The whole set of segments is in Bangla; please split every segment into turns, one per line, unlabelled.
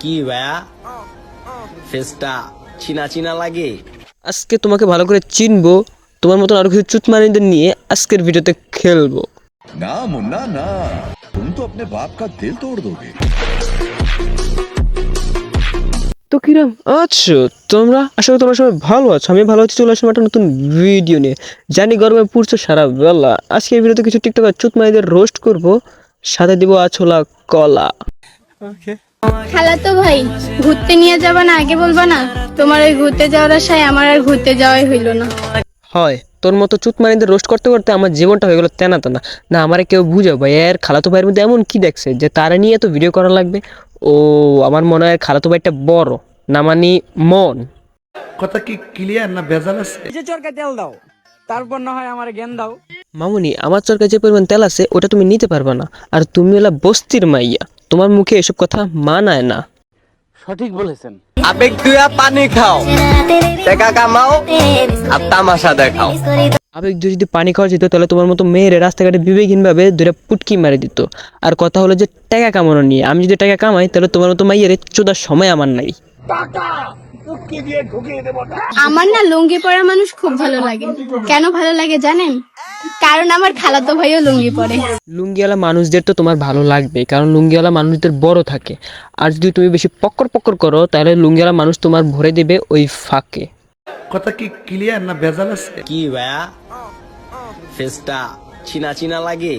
কি ভাইয়া ফেসটা চিনা চিনা লাগে।
আজকে তোমাকে ভালো করে চিনবো, তোমার মতন আরো কিছু চুতমানিদের নিয়ে আজকের ভিডিওতে খেলবো।
ना मुन्ना ना, तुम तो अपने बाप का दिल तोड़ दोगे।
তো কিরাম আছো তোমরা? আসলে তোমরা সবাই ভালো আছো, আমি ভালো আছি। চলে আসলাম একটা নতুন ভিডিও নিয়ে। জানি গরমে পুড়ছে সারা বেলা। আজকে এই ভিডিওতে কিছু টিকটকার চুতমানিদের রোস্ট করবো, সাথে দিব আছোলা কলা।
খালাতো ভাই, ঘুরতে নিয়ে যাবা না আগে বলবা না? তোমার ওই ঘুরতে যাওয়ার আশায় আমার আর ঘুরতে যাওয়াই হইলো না।
হয়, তোর মতো চুতমানিদের রোস্ট করতে করতে আমার জীবনটা হয়ে গেল তেনা তেনা। না আমারে কেউ বুঝাও ভাই, এর খালাতো ভাইয়ের মধ্যে এমন কি দেখছে যে তারা নিয়ে এত ভিডিও করা লাগবে? ও আমার মনে হয় খালাতো ভাইটা বড়, না মানি মন।
কথা কি ক্লিয়ার না ভেজাল আছে?
যে চরকায় তেল দাও, তারপর না হয় আমার জ্ঞান দাও।
মামুনি, আমার চরকায় যে পরিমাণ তেল আছে ওটা তুমি নিতে পারবে না। আর তুমি হলা বস্তির মাইয়া, তোমার মুখে এসব কথা মানায় না।
সঠিক বলেছেন।
আবেগ দুয়া পানি খাও, টাকা কামাও আর তামাশা দেখাও।
আবেগ দিয়ে যদি পানি খাওয়া যেত তাহলে তোমার মতো মেয়ের রাস্তাঘাটে বিবেকহীনভাবে দুটা পুটকি মারে দিত। আর কথা হলো যে টাকা কামানো নিয়ে, আমি যদি টাকা কামাই তাহলে তোমার মতো মাইয়ের চোদার সময় আমার নাই।
আমার না লুঙ্গি পরা মানুষ খুব ভালো লাগে। কেন ভালো লাগে জানেন? কারণ আমার খালাতো ভাইও লুঙ্গি পরে।
লুঙ্গিওয়ালা মানুষদের তো তোমার ভালো লাগবে, কারণ লুঙ্গিওয়ালা মানুষদের বড় থাকে। আর যদি তুমি বেশি পক্কর পক্কর করো তাহলে লুঙ্গিওয়ালা মানুষ তোমার ভরে দেবে ওই ফাঁকে।
কথা কি ক্লিয়ার না ভেজাল আছে?
কি ভাইয়া ফেসটা চিনা চিনা লাগে।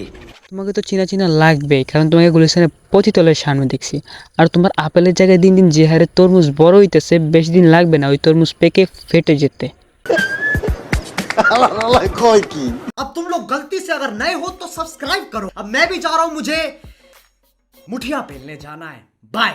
তোমাকে তো চিনা চিনা লাগবে, কারণ তোমাকে গুলিস্তানে পতিতলের সামনে দেখছি। আর তোমার আপেলের জায়গায় দিন দিন যে হারে তরমুজ বড় হইতেছে, বেশি দিন লাগবে না ওই তরমুজ পেকে ফেটে যেতে।
अब तुम लोग गलती से अगर नए हो तो सब्सक्राइब करो। अब मैं भी जा रहा हूं, मुझे मुठिया पेलने जाना है। बाय।